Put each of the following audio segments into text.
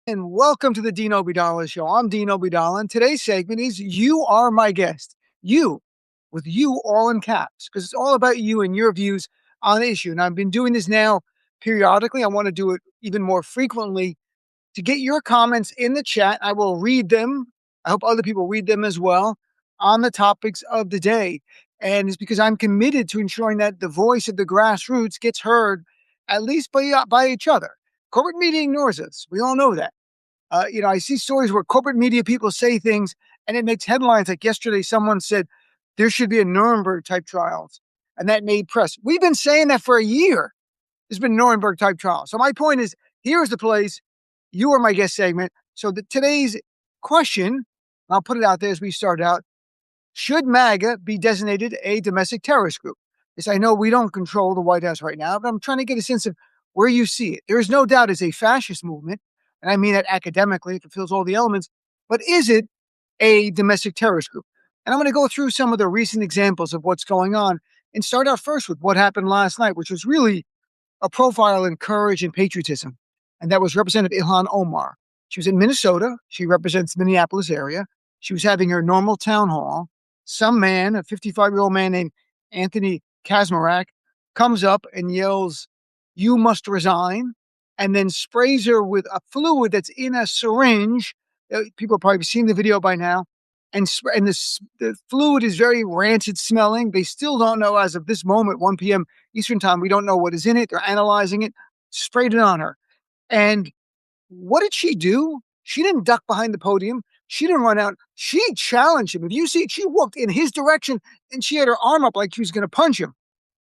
And welcome to the Dean Obeidallah Show. I'm Dean Obeidallah, and today's segment is You Are My Guest. You, with you all in caps, because it's all about you and your views on the issue. And I've been doing this now periodically. I want to do it even more frequently to get your comments in the chat. I will read them. I hope other people read them as well on the topics of the day. And it's because I'm committed to ensuring that the voice of the grassroots gets heard, at least by each other. Corporate media ignores us. We all know that. I see stories where corporate media people say things and it makes headlines. Like yesterday, someone said there should be a Nuremberg type trials, and that made press. We've been saying that for a year. There's been Nuremberg type trials. So my point is, here's the place. You are my guest segment. So today's question, I'll put it out there as we start out. Should MAGA be designated a domestic terrorist group? Yes, I know we don't control the White House right now, but I'm trying to get a sense of where you see it. There is no doubt it's a fascist movement, and I mean that academically, it fulfills all the elements, but is it a domestic terrorist group? And I'm going to go through some of the recent examples of what's going on and start out first with what happened last night, which was really a profile in courage and patriotism, and that was Representative Ilhan Omar. She was in Minnesota. She represents the Minneapolis area. She was having her normal town hall. Some man, a 55-year-old man named Anthony Kazmarek, comes up and yells, "You must resign," and then sprays her with a fluid that's in a syringe. People have probably seen the video by now. The fluid is very rancid smelling. They still don't know, as of this moment, 1 p.m. Eastern time, we don't know what is in it. They're analyzing it. Sprayed it on her. And what did she do? She didn't duck behind the podium. She didn't run out. She challenged him. If you see it, she walked in his direction and she had her arm up like she was going to punch him.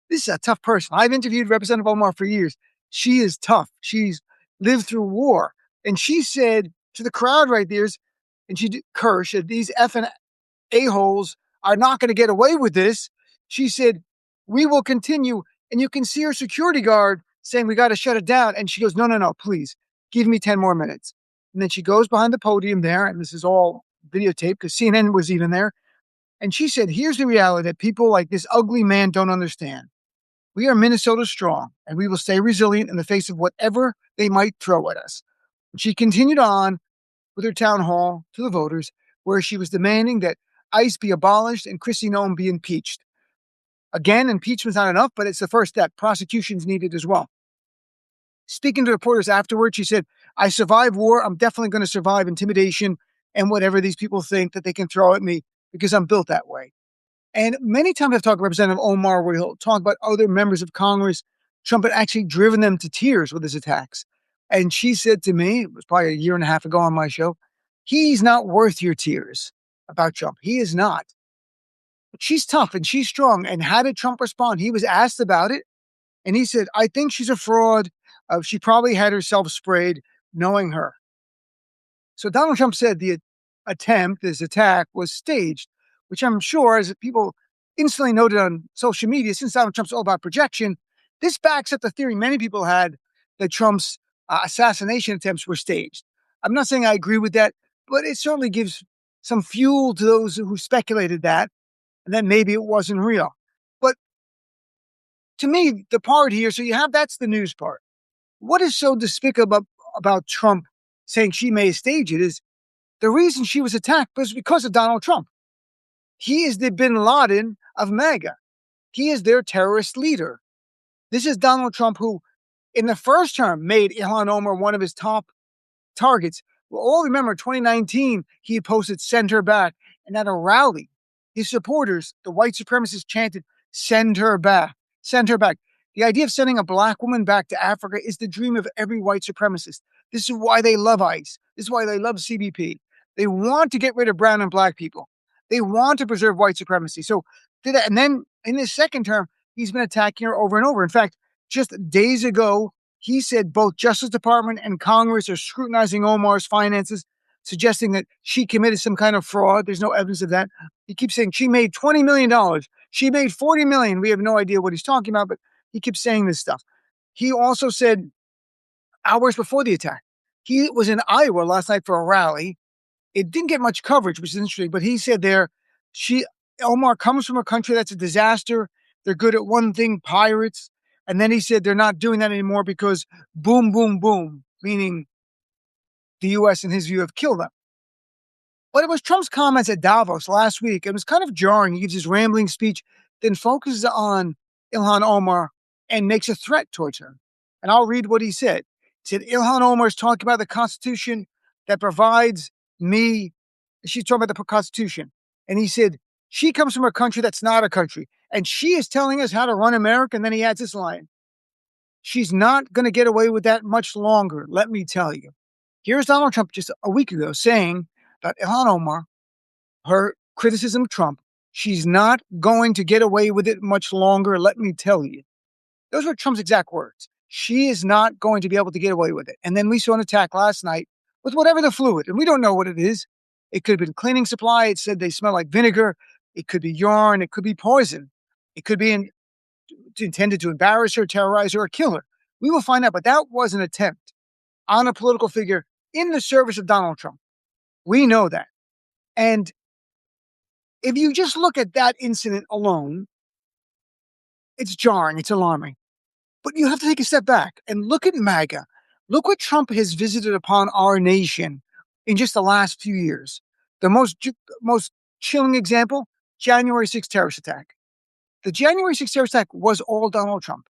This is a tough person. I've interviewed Representative Omar for years. She is tough. She's lived through war. And she said to the crowd right there, and she cursed, these effing a-holes are not going to get away with this. She said, we will continue. And you can see her security guard saying, we got to shut it down. And she goes, no, please give me 10 more minutes. And then she goes behind the podium there. And this is all videotaped because CNN was even there. And she said, here's the reality that people like this ugly man don't understand. We are Minnesota strong, and we will stay resilient in the face of whatever they might throw at us. And she continued on with her town hall to the voters, where she was demanding that ICE be abolished and Kristi Noem be impeached. Again, impeachment's not enough, but it's the first step. Prosecution's needed as well. Speaking to reporters afterwards, she said, I survived war. I'm definitely going to survive intimidation and whatever these people think that they can throw at me because I'm built that way. And many times I've talked to Representative Omar where he'll talk about other members of Congress. Trump had actually driven them to tears with his attacks. And she said to me, it was probably a year and a half ago on my show, he's not worth your tears about Trump. He is not. But she's tough and she's strong. And how did Trump respond? He was asked about it. And he said, I think she's a fraud. She probably had herself sprayed, knowing her. So Donald Trump said the this attack, was staged, which I'm sure, as people instantly noted on social media, since Donald Trump's all about projection, this backs up the theory many people had that Trump's assassination attempts were staged. I'm not saying I agree with that, but it certainly gives some fuel to those who speculated that, and that maybe it wasn't real. But to me, the part here, so you have that's the news part. What is so despicable about Trump saying she may stage it is the reason she was attacked was because of Donald Trump. He is the bin Laden of MAGA. He is their terrorist leader. This is Donald Trump who, in the first term, made Ilhan Omar one of his top targets. We'll all remember 2019, he posted "send her back." And at a rally, his supporters, the white supremacists, chanted, "Send her back, send her back." The idea of sending a black woman back to Africa is the dream of every white supremacist. This is why they love ICE. This is why they love CBP. They want to get rid of brown and black people. They want to preserve white supremacy. So, and then in his second term, he's been attacking her over and over. In fact, just days ago, he said both Justice Department and Congress are scrutinizing Omar's finances, suggesting that she committed some kind of fraud. There's no evidence of that. He keeps saying she made $20 million. She made $40 million. We have no idea what he's talking about, but he keeps saying this stuff. He also said hours before the attack, he was in Iowa last night for a rally. It didn't get much coverage, which is interesting, but he said there, Omar comes from a country that's a disaster. They're good at one thing, pirates. And then he said they're not doing that anymore because boom, boom, boom, meaning the US, in his view, have killed them. But it was Trump's comments at Davos last week. It was kind of jarring. He gives his rambling speech, then focuses on Ilhan Omar and makes a threat towards her. And I'll read what he said. He said, Ilhan Omar is talking about the Constitution that provides me. She's talking about the Constitution. And he said, she comes from a country that's not a country. And she is telling us how to run America. And then he adds this line: she's not going to get away with that much longer, let me tell you. Here's Donald Trump just a week ago saying that Ilhan Omar, her criticism of Trump, she's not going to get away with it much longer, let me tell you. Those were Trump's exact words. She is not going to be able to get away with it. And then we saw an attack last night with whatever the fluid, and we don't know what it is. It could have been cleaning supply. It said they smell like vinegar. It could be yarn. It could be poison. It could be intended to embarrass her, terrorize her, or kill her. We will find out. But that was an attempt on a political figure in the service of Donald Trump. We know that. And if you just look at that incident alone, it's jarring, it's alarming. But you have to take a step back and look at MAGA. Look what Trump has visited upon our nation in just the last few years. The most chilling example, January 6th terrorist attack. The January 6th terrorist attack was all Donald Trump.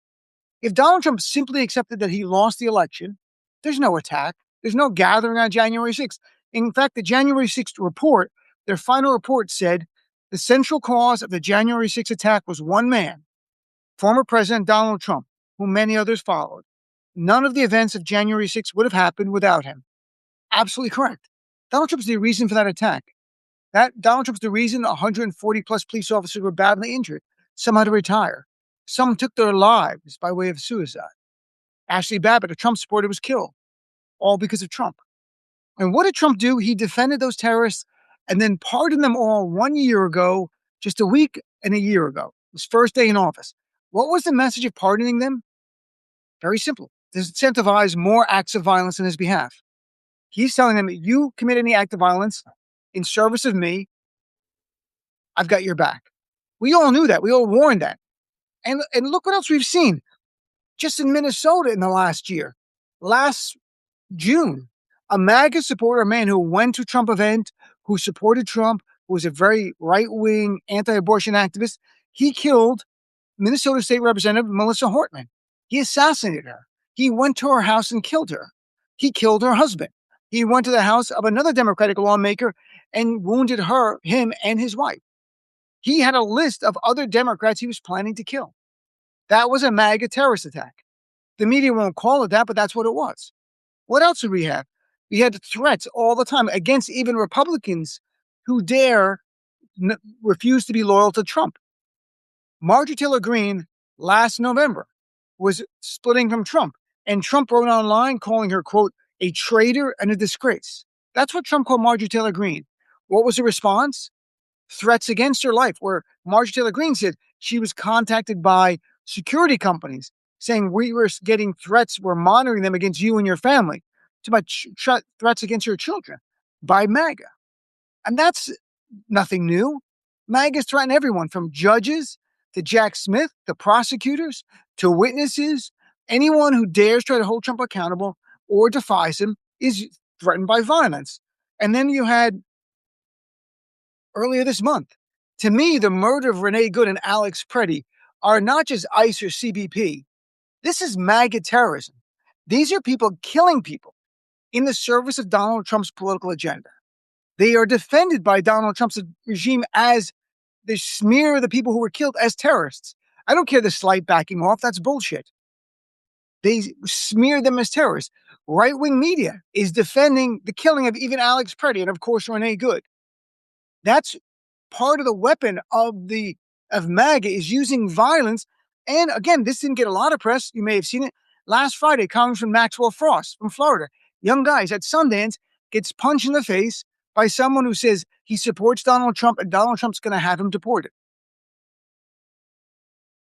If Donald Trump simply accepted that he lost the election, there's no attack. There's no gathering on January 6th. In fact, the January 6th report, their final report said the central cause of the January 6th attack was one man, former President Donald Trump, whom many others followed. None of the events of January 6th would have happened without him. Absolutely correct. Donald Trump's the reason for that attack. Donald Trump's the reason 140 plus police officers were badly injured. Some had to retire. Some took their lives by way of suicide. Ashley Babbitt, a Trump supporter, was killed, all because of Trump. And what did Trump do? He defended those terrorists and then pardoned them all 1 year ago, just a week and a year ago, his first day in office. What was the message of pardoning them? Very simple. To incentivize more acts of violence on his behalf. He's telling them, you commit any act of violence in service of me, I've got your back. We all knew that. We all warned that. And look what else we've seen. Just in Minnesota in the last year. Last June, a MAGA supporter, a man who went to a Trump event, who supported Trump, who was a very right-wing anti-abortion activist, he killed Minnesota State Representative Melissa Hortman. He assassinated her. He went to her house and killed her. He killed her husband. He went to the house of another Democratic lawmaker and wounded him and his wife. He had a list of other Democrats he was planning to kill. That was a MAGA terrorist attack. The media won't call it that, but that's what it was. What else did we have? We had threats all the time against even Republicans who dare refuse to be loyal to Trump. Marjorie Taylor Greene last November was splitting from Trump, and Trump wrote online calling her, quote, a traitor and a disgrace. That's what Trump called Marjorie Taylor Greene. What was the response? Threats against her life, where Marjorie Taylor Greene said she was contacted by security companies saying we were getting threats, we're monitoring them against you and your family. It's about threats against your children by MAGA. And that's nothing new. MAGA's threatened everyone from judges to Jack Smith, to prosecutors, to witnesses. Anyone who dares try to hold Trump accountable or defies him is threatened by violence. And then you had earlier this month, to me, the murder of Renee Good and Alex Preddy are not just ICE or CBP. This is MAGA terrorism. These are people killing people in the service of Donald Trump's political agenda. They are defended by Donald Trump's regime as they smear the people who were killed as terrorists. I don't care the slight backing off. That's bullshit. They smear them as terrorists. Right-wing media is defending the killing of even Alex Preddy and, of course, Renee Good. That's part of the weapon of MAGA is using violence. And again, this didn't get a lot of press. You may have seen it. Last Friday, Congressman Maxwell Frost from Florida, young guy, he's at Sundance, gets punched in the face by someone who says he supports Donald Trump and Donald Trump's going to have him deported.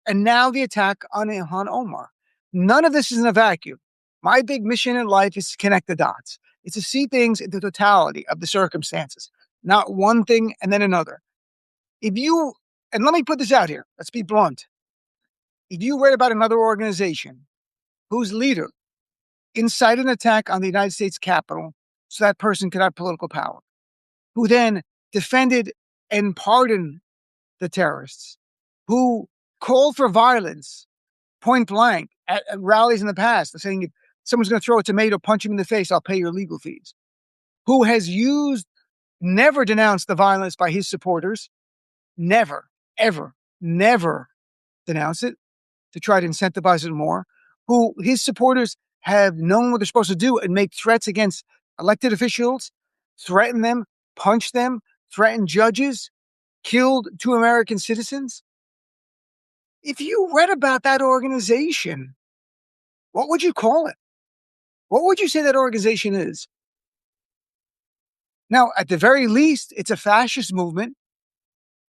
And now the attack on Ilhan Omar. None of this is in a vacuum. My big mission in life is to connect the dots. It's to see things in the totality of the circumstances, not one thing and then another. And let me put this out here, let's be blunt. If you read about another organization whose leader incited an attack on the United States Capitol so that person could have political power, who then defended and pardoned the terrorists, who called for violence point blank at rallies in the past, saying if someone's going to throw a tomato, punch him in the face, I'll pay your legal fees, who has never denounced the violence by his supporters, never, ever, never denounced it to try to incentivize it more, who his supporters have known what they're supposed to do and make threats against elected officials, threaten them, punch them, threaten judges, killed 2 American citizens. If you read about that organization, what would you call it? What would you say that organization is? Now, at the very least, it's a fascist movement.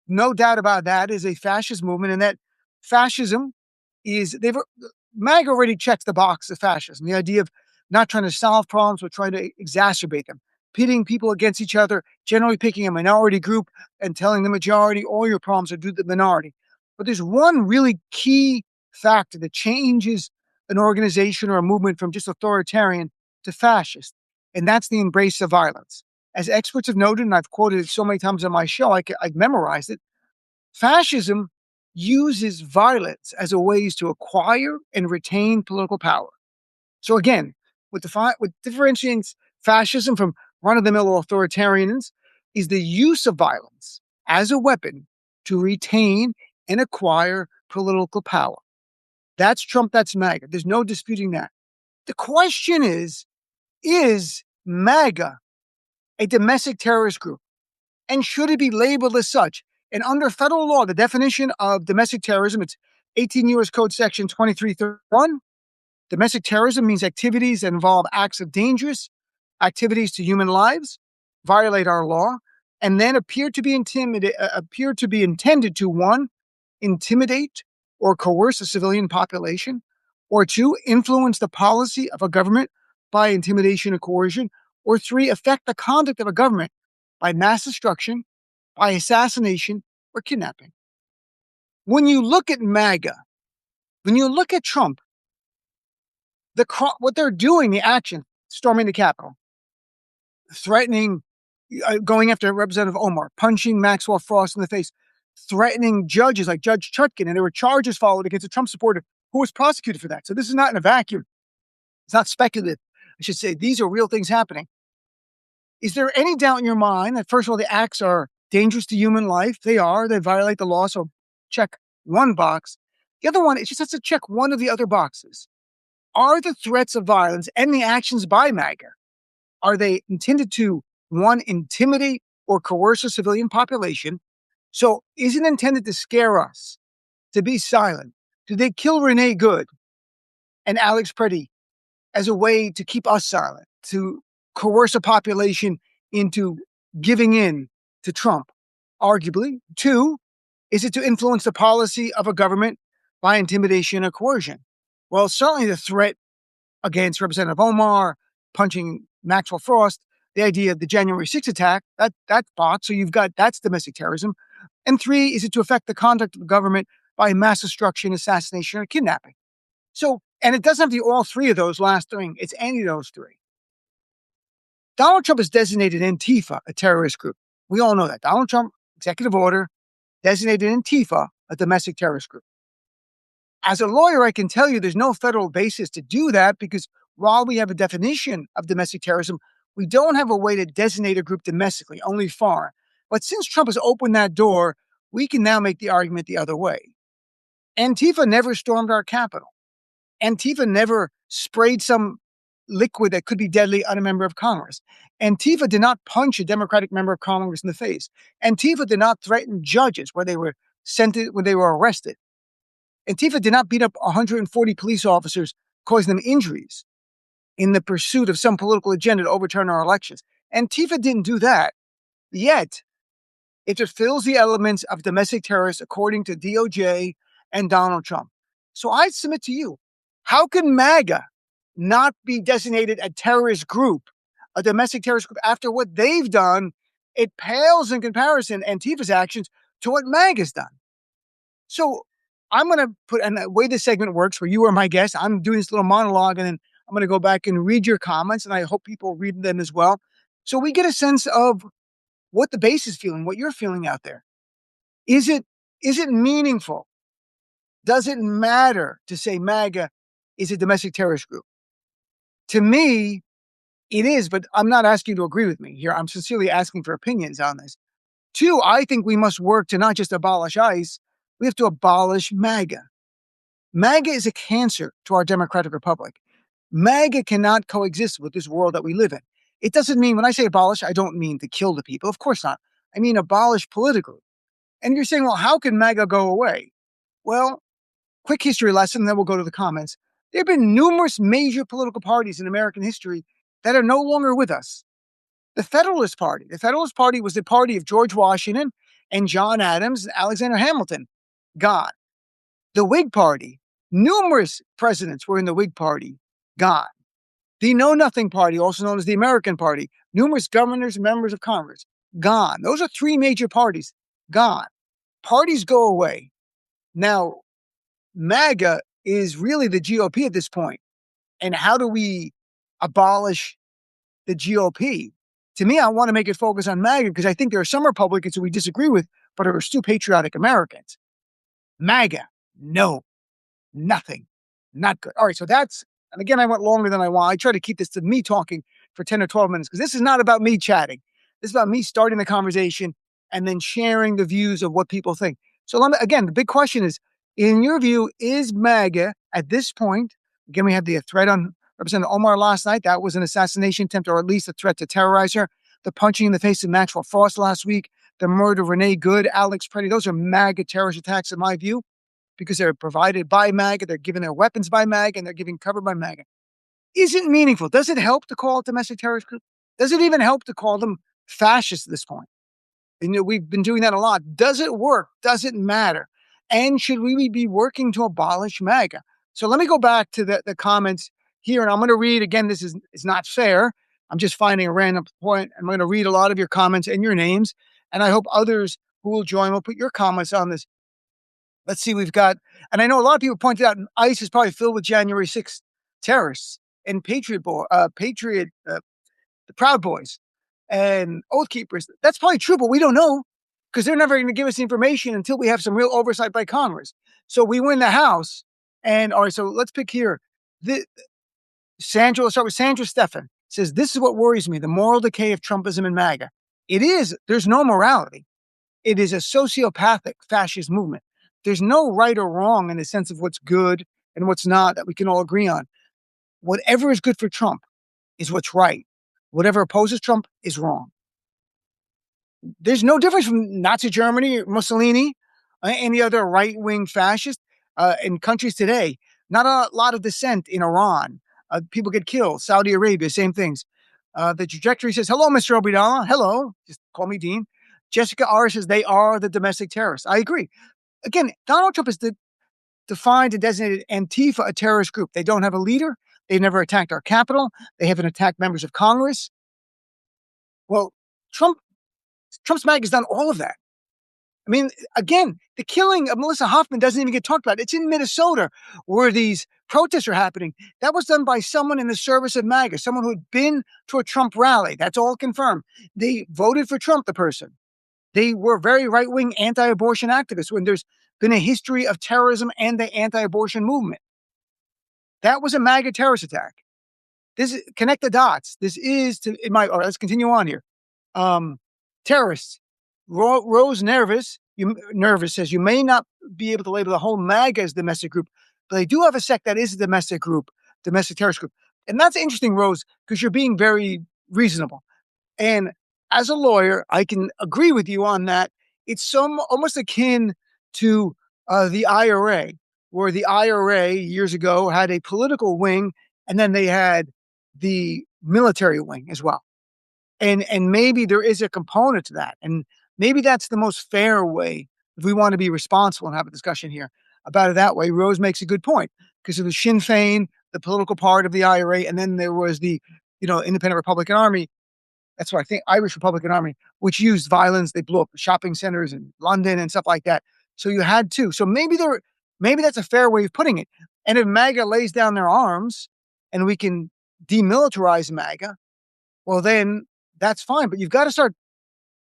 No doubt about that. Is a fascist movement, and that fascism MAGA already checks the box of fascism. The idea of not trying to solve problems, but trying to exacerbate them, pitting people against each other, generally picking a minority group and telling the majority all your problems are due to the minority. But there's one really key factor that changes an organization or a movement from just authoritarian to fascist, and that's the embrace of violence. As experts have noted, and I've quoted it so many times on my show, I've memorized it. Fascism uses violence as a ways to acquire and retain political power. So again, what differentiates fascism from run-of-the-mill authoritarians is the use of violence as a weapon to retain and acquire political power. That's Trump, that's MAGA. There's no disputing that. The question is MAGA a domestic terrorist group? And should it be labeled as such? And under federal law, the definition of domestic terrorism, it's 18 U.S. Code Section 2331. Domestic terrorism means activities that involve acts of dangerous activities to human lives, violate our law, and then appear to be intended to, 1, intimidate or coerce a civilian population, or 2, influence the policy of a government by intimidation or coercion, or 3, affect the conduct of a government by mass destruction, by assassination, or kidnapping. When you look at MAGA, when you look at Trump, what they're doing, the action, storming the Capitol, threatening, going after Representative Omar, punching Maxwell Frost in the face, threatening judges like Judge Chutkin, and there were charges followed against a Trump supporter who was prosecuted for that. So this is not in a vacuum. It's not speculative. I should say these are real things happening. Is there any doubt in your mind that, first of all, the acts are dangerous to human life? They are. They violate the law, so check one box. The other one, it just has to check one of the other boxes. Are the threats of violence and the actions by MAGA, are they intended to, 1, intimidate or coerce a civilian population? So is it intended to scare us, to be silent? Did they kill Renee Good and Alex Preddy as a way to keep us silent, to coerce a population into giving in to Trump? Arguably. 2, is it to influence the policy of a government by intimidation or coercion? Well, certainly the threat against Representative Omar, punching Maxwell Frost, the idea of the January 6th attack, that box. So you've got, that's domestic terrorism. And 3, is it to affect the conduct of the government by mass destruction, assassination, or kidnapping? So, and it doesn't have to be all 3 of those last 3. It's any of those 3. Donald Trump has designated Antifa a terrorist group. We all know that. Donald Trump, executive order, designated Antifa a domestic terrorist group. As a lawyer, I can tell you there's no federal basis to do that, because while we have a definition of domestic terrorism, we don't have a way to designate a group domestically, only foreign. But since Trump has opened that door, we can now make the argument the other way. Antifa never stormed our Capitol. Antifa never sprayed some liquid that could be deadly on a member of Congress. Antifa did not punch a Democratic member of Congress in the face. Antifa did not threaten judges when they were arrested. Antifa did not beat up 140 police officers, causing them injuries in the pursuit of some political agenda to overturn our elections. Antifa didn't do that. Yet, it fulfills the elements of domestic terrorists according to DOJ and Donald Trump. So I submit to you, how can MAGA not be designated a terrorist group, a domestic terrorist group, after what they've done? It pales in comparison, Antifa's actions, to what MAGA's done. So I'm going to put, and the way this segment works, where you are my guest, I'm doing this little monologue, and then I'm going to go back and read your comments, and I hope people read them as well. So we get a sense of what the base is feeling, what you're feeling out there. Is it meaningful? Does it matter to say MAGA is a domestic terrorist group? To me, it is, but I'm not asking you to agree with me here. I'm sincerely asking for opinions on this. Two, I think we must work to not just abolish ICE, we have to abolish MAGA. MAGA is a cancer to our democratic republic. MAGA cannot coexist with this world that we live in. It doesn't mean, when I say abolish, I don't mean to kill the people. Of course not. I mean abolish politically. And you're saying, well, how can MAGA go away? Well, quick history lesson, then we'll go to the comments. There have been numerous major political parties in American history that are no longer with us. The Federalist Party. The Federalist Party was the party of George Washington and John Adams and Alexander Hamilton. Gone. The Whig Party. Numerous presidents were in the Whig Party. Gone. The Know Nothing Party, also known as the American Party. Numerous governors and members of Congress. Gone. Those are three major parties. Gone. Parties go away. Now, MAGA is really the GOP at this point. And how do we abolish the GOP? To me, I want to make it focus on MAGA because I think there are some Republicans who we disagree with, but are still patriotic Americans. MAGA, no, nothing, not good. All right, so that's, and again, I went longer than I want. I try to keep this to me talking for 10 or 12 minutes because this is not about me chatting. This is about me starting the conversation and then sharing the views of what people think. So again, the big question is, in your view, is MAGA at this point, again, we had the threat on Representative Omar last night. That was an assassination attempt, or at least a threat to terrorize her. The punching in the face of Maxwell Frost last week, the murder of Renee Good, Alex Preddy, those are MAGA terrorist attacks in my view, because they're provided by MAGA, they're given their weapons by MAGA, and they're giving cover by MAGA. Is it meaningful? Does it help to call it domestic terrorist group? Does it even help to call them fascists at this point? And, we've been doing that a lot. Does it work? Does it matter? And should we be working to abolish MAGA? So let me go back to the comments here, and I'm going to read again. This is not fair. I'm just finding a random point. I'm going to read a lot of your comments and your names, and I hope others who will join will put your comments on this. Let's see, we've got, and I know a lot of people pointed out ICE is probably filled with January 6th terrorists and the Proud Boys and Oath Keepers. That's probably true, but we don't know because they're never going to give us the information until we have some real oversight by Congress. So we win the House. And all right, so let's pick here. Let's start with Sandra Stephan. Says, this is what worries me, the moral decay of Trumpism and MAGA. It is, there's no morality. It is a sociopathic fascist movement. There's no right or wrong in the sense of what's good and what's not that we can all agree on. Whatever is good for Trump is what's right. Whatever opposes Trump is wrong. There's no difference from Nazi Germany, Mussolini, any other right-wing fascist in countries today. Not a lot of dissent in Iran. People get killed. Saudi Arabia, same things. The trajectory says, hello, Mr. Obeidallah. Hello. Just call me Dean. Jessica R. says they are the domestic terrorists. I agree. Again, Donald Trump has defined and designated Antifa a terrorist group. They don't have a leader. They've never attacked our Capitol. They haven't attacked members of Congress. Well, Trump's MAGA has done all of that. I mean, again, the killing of Melissa Hoffman doesn't even get talked about. It's in Minnesota where these protests are happening. That was done by someone in the service of MAGA, someone who had been to a Trump rally. That's all confirmed. They voted for Trump, the person. They were very right-wing anti-abortion activists when there's been a history of terrorism and the anti-abortion movement. That was a MAGA terrorist attack. Connect the dots. Let's continue on here. Terrorists. Rose Nervous says, you may not be able to label the whole MAGA as domestic group, but they do have a sect that is a domestic terrorist group. And that's interesting, Rose, because you're being very reasonable. And as a lawyer, I can agree with you on that. It's almost akin to the IRA, where the IRA years ago had a political wing, and then they had the military wing as well. And maybe there is a component to that. And maybe that's the most fair way if we want to be responsible and have a discussion here about it that way. Rose makes a good point because it was Sinn Féin, the political part of the IRA, and then there was the Independent Republican Army. That's what I think, Irish Republican Army, which used violence. They blew up shopping centers in London and stuff like that. So you had two. So maybe that's a fair way of putting it. And if MAGA lays down their arms and we can demilitarize MAGA, well, then that's fine. But you've got to start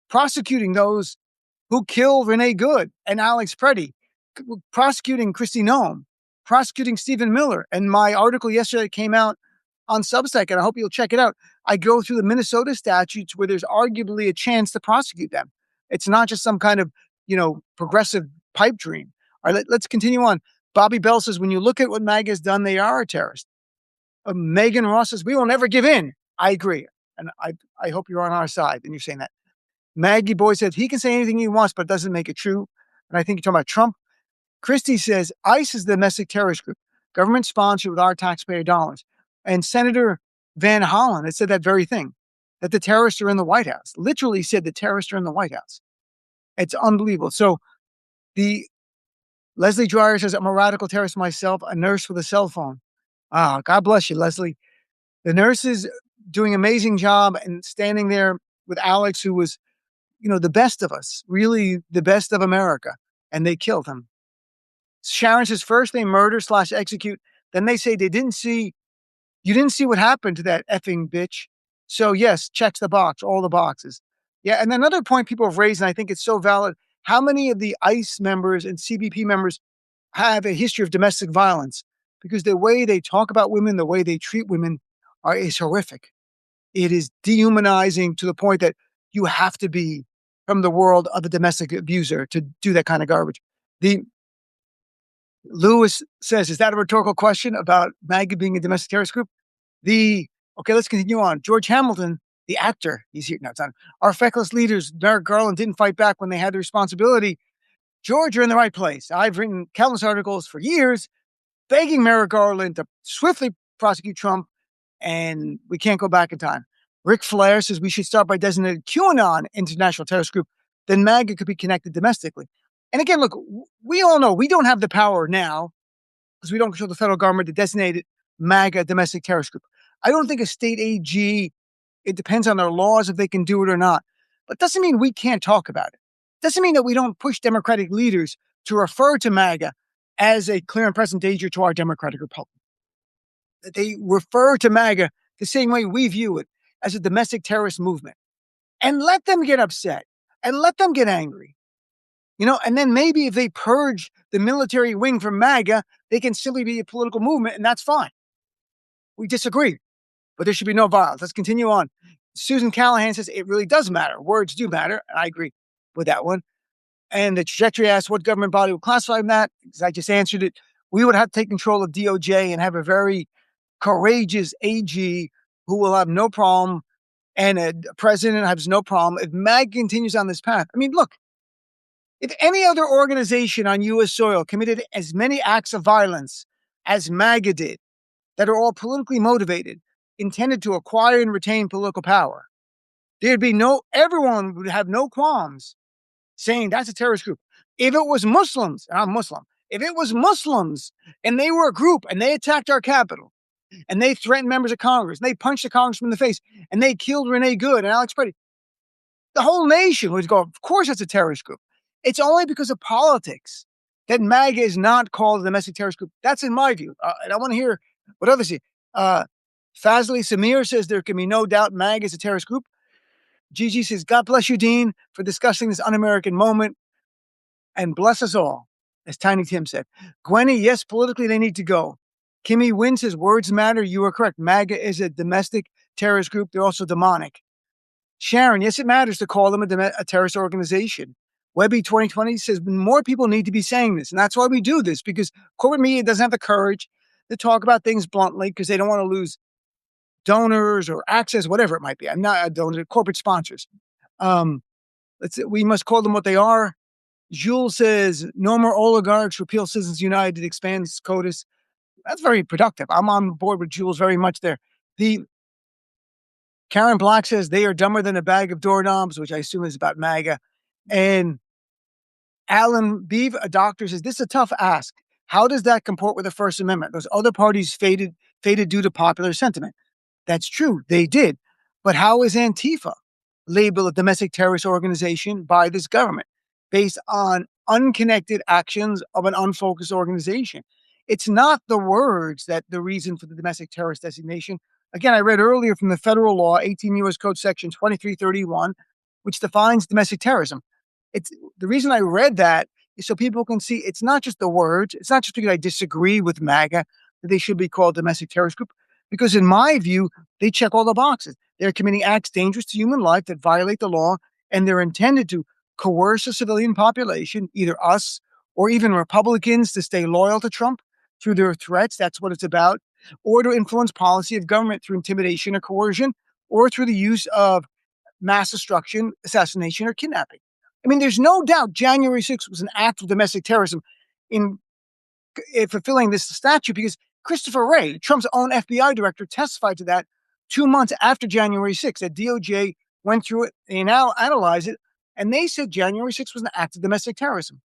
prosecuting those who killed Renee Good and Alex Preddy, prosecuting Kristi Noem, prosecuting Stephen Miller. And my article yesterday came out on Substack, and I hope you'll check it out. I go through the Minnesota statutes where there's arguably a chance to prosecute them. It's not just some kind of, progressive pipe dream. All right, let's continue on. Bobby Bell says, when you look at what MAGA has done, they are a terrorist. Megan Ross says, we will never give in. I agree. And I hope you're on our side and you're saying that. Maggie Boy said, he can say anything he wants, but it doesn't make it true. And I think you're talking about Trump. Christie says, ICE is the domestic terrorist group, government sponsored with our taxpayer dollars. And Senator Van Hollen had said that very thing, that the terrorists are in the White House. Literally said the terrorists are in the White House. It's unbelievable. So the Leslie Dreyer says, I'm a radical terrorist myself, a nurse with a cell phone. Ah, God bless you, Leslie. The nurse is doing an amazing job and standing there with Alex, who was, the best of us, really the best of America. And they killed him. Sharon says, first they murder / execute. Then they say you didn't see what happened to that effing bitch. So yes, checks the box, all the boxes. Yeah. And another point people have raised, and I think it's so valid, how many of the ICE members and CBP members have a history of domestic violence? Because the way they talk about women, the way they treat women is horrific. It is dehumanizing to the point that you have to be from the world of a domestic abuser to do that kind of garbage. Lewis says, is that a rhetorical question about MAGA being a domestic terrorist group? Okay, let's continue on. George Hamilton, the actor, he's here. No, it's not. Our feckless leaders, Merrick Garland, didn't fight back when they had the responsibility. George, you're in the right place. I've written countless articles for years begging Merrick Garland to swiftly prosecute Trump, and we can't go back in time. Rick Flair says we should start by designating QAnon international terrorist group. Then MAGA could be connected domestically. And again, look, we all know we don't have the power now because we don't control the federal government to designate it MAGA domestic terrorist group. I don't think a state AG, it depends on their laws if they can do it or not. But doesn't mean we can't talk about it. Doesn't mean that we don't push Democratic leaders to refer to MAGA as a clear and present danger to our democratic republic. That they refer to MAGA the same way we view it, as a domestic terrorist movement. And let them get upset and let them get angry. And then maybe if they purge the military wing from MAGA, they can simply be a political movement, and that's fine. We disagree, but there should be no violence. Let's continue on. Susan Callahan says it really does matter. Words do matter. And I agree with that one. And the trajectory asks what government body would classify that. Because I just answered it. We would have to take control of DOJ and have a very courageous AG who will have no problem, and a president has no problem if MAGA continues on this path. I mean, look, if any other organization on U.S. soil committed as many acts of violence as MAGA did, that are all politically motivated, intended to acquire and retain political power, everyone would have no qualms saying that's a terrorist group. If it was Muslims, and I'm Muslim, if it was Muslims and they were a group and they attacked our Capitol and they threatened members of Congress and they punched the congressman in the face and they killed Renee Good and Alex Preddy, the whole nation would go, of course that's a terrorist group. It's only because of politics that MAGA is not called a domestic terrorist group. That's in my view. And I want to hear what others say. Fazli Samir says there can be no doubt MAGA is a terrorist group. Gigi says, God bless you, Dean, for discussing this un-American moment, and bless us all, as Tiny Tim said. Gwenny, yes, politically they need to go. Kimmy Wynn says, words matter. You are correct. MAGA is a domestic terrorist group. They're also demonic. Sharon, yes, it matters to call them a terrorist organization. Webby 2020 says more people need to be saying this. And that's why we do this, because corporate media doesn't have the courage to talk about things bluntly because they don't want to lose donors or access, whatever it might be. I'm not a donor, corporate sponsors. We must call them what they are. Jules says, no more oligarchs, repeal Citizens United, expand SCOTUS. That's very productive. I'm on board with Jules very much there. Karen Black says they are dumber than a bag of doorknobs, which I assume is about MAGA. And Alan Beeve, a doctor, says, this is a tough ask. How does that comport with the First Amendment? Those other parties faded due to popular sentiment. That's true. They did. But how is Antifa labeled a domestic terrorist organization by this government based on unconnected actions of an unfocused organization? It's not the words that the reason for the domestic terrorist designation. Again, I read earlier from the federal law, 18 U.S. Code Section 2331, which defines domestic terrorism. It's the reason I read that is so people can see it's not just the words. It's not just because I disagree with MAGA that they should be called domestic terrorist group. Because in my view, they check all the boxes. They're committing acts dangerous to human life that violate the law, and they're intended to coerce a civilian population, either us or even Republicans, to stay loyal to Trump through their threats. That's what it's about. Or to influence policy of government through intimidation or coercion, or through the use of mass destruction, assassination, or kidnapping. I mean, there's no doubt January 6th was an act of domestic terrorism in fulfilling this statute because Christopher Wray, Trump's own FBI director, testified to that 2 months after January 6th. That DOJ went through it, they now analyze it, and they said January 6th was an act of domestic terrorism.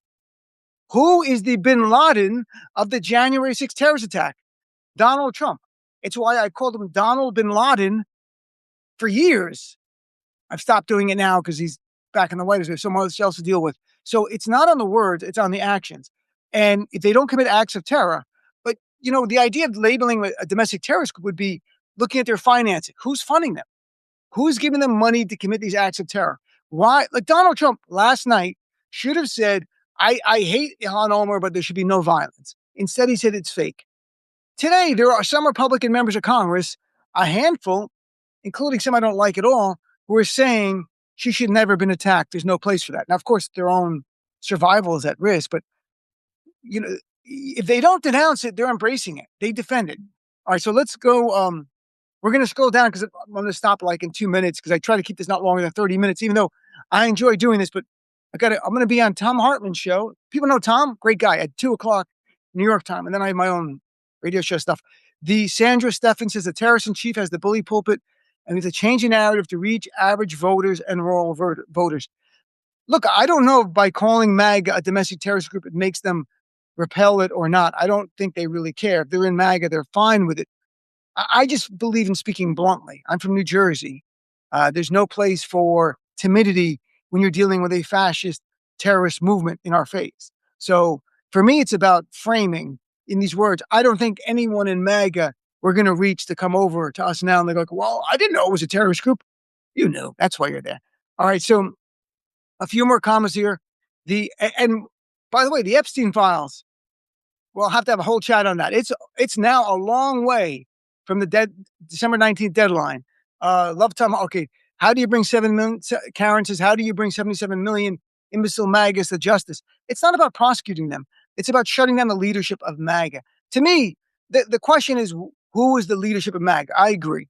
Who is the bin Laden of the January 6th terrorist attack? Donald Trump. It's why I called him Donald bin Laden for years. I've stopped doing it now because he's back in the White House. We have someone else to deal with. So it's not on the words, it's on the actions. And if they don't commit acts of terror, but the idea of labeling a domestic terrorist would be looking at their financing. Who's funding them? Who's giving them money to commit these acts of terror? Why? Like Donald Trump last night should have said, I hate Ilhan Omar, but there should be no violence. Instead, he said it's fake. Today, there are some Republican members of Congress, a handful, including some I don't like at all, who are saying she should never have been attacked. There's no place for that. Now, of course, their own survival is at risk, but if they don't denounce it, they're embracing it. They defend it. All right, so let's go. We're going to scroll down because I'm going to stop like in 2 minutes because I try to keep this not longer than 30 minutes, even though I enjoy doing this. But I'm going to be on Tom Hartman's show. People know Tom, great guy, at 2:00 New York time, and then I have my own radio show stuff. The Sandra Steffen says the terrorist in chief has the bully pulpit, and it's a change in narrative to reach average voters and rural voters. Look, I don't know if by calling MAGA a domestic terrorist group, it makes them repel it or not. I don't think they really care. If they're in MAGA, they're fine with it. I just believe in speaking bluntly. I'm from New Jersey. There's no place for timidity when you're dealing with a fascist terrorist movement in our face. So for me, it's about framing in these words. I don't think anyone in MAGA we're going to reach to come over to us now. And they go, well, I didn't know it was a terrorist group. You knew. That's why you're there. All right. So a few more comments here. And by the way, the Epstein files, we'll have to have a whole chat on that. It's now a long way from the December 19th deadline. Love Tom. Okay. How do you bring 7 million? Karen says, how do you bring 77 million imbecile MAGAs to justice? It's not about prosecuting them. It's about shutting down the leadership of MAGA. To me, the question is, who is the leadership of MAGA? I agree.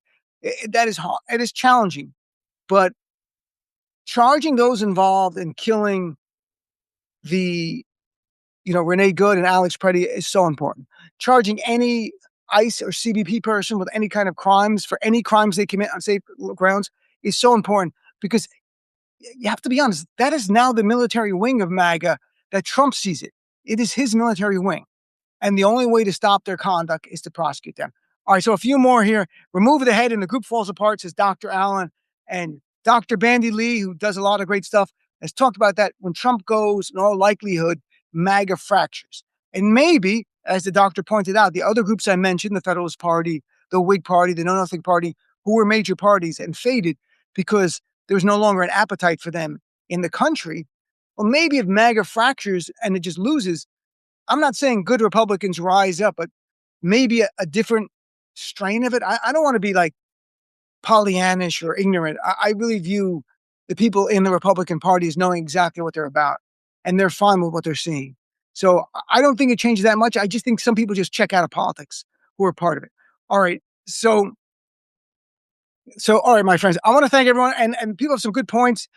That is hard. It is challenging. But charging those involved in killing Renee Good and Alex Preddy is so important. Charging any ICE or CBP person with any kind of crimes for any crimes they commit on safe grounds is so important because you have to be honest, that is now the military wing of MAGA that Trump sees it. It is his military wing. And the only way to stop their conduct is to prosecute them. All right, so a few more here. Remove the head and the group falls apart, says Dr. Allen. And Dr. Bandy Lee, who does a lot of great stuff, has talked about that. When Trump goes, in all likelihood, MAGA fractures. And maybe, as the doctor pointed out, the other groups I mentioned, the Federalist Party, the Whig Party, the Know Nothing Party, who were major parties and faded because there was no longer an appetite for them in the country. Well, maybe if MAGA fractures and it just loses, I'm not saying good Republicans rise up, but maybe a different strain of it. I don't want to be like Pollyannish or ignorant. I really view the people in the Republican Party as knowing exactly what they're about, and they're fine with what they're seeing. So I don't think it changes that much. I just think some people just check out of politics who are part of it. All right. So all right, my friends, I want to thank everyone. And people have some good points.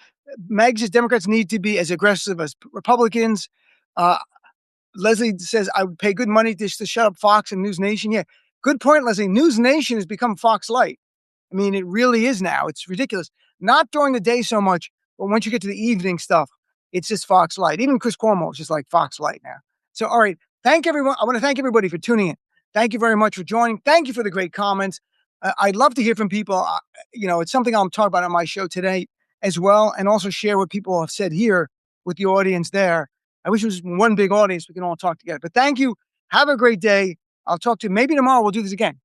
Marxist Democrats need to be as aggressive as Republicans. Leslie says, I would pay good money just to shut up Fox and News Nation. Yeah, good point, Leslie. News Nation has become Fox Light. I mean, it really is now. It's ridiculous. Not during the day so much, but once you get to the evening stuff, it's just Fox Light. Even Chris Cuomo is just like Fox Light now. So, all right. Thank everyone. I want to thank everybody for tuning in. Thank you very much for joining. Thank you for the great comments. I'd love to hear from people. It's something I'll talk about on my show today as well, and also share what people have said here with the audience there. I wish it was one big audience. We can all talk together. But thank you. Have a great day. I'll talk to you maybe tomorrow. We'll do this again.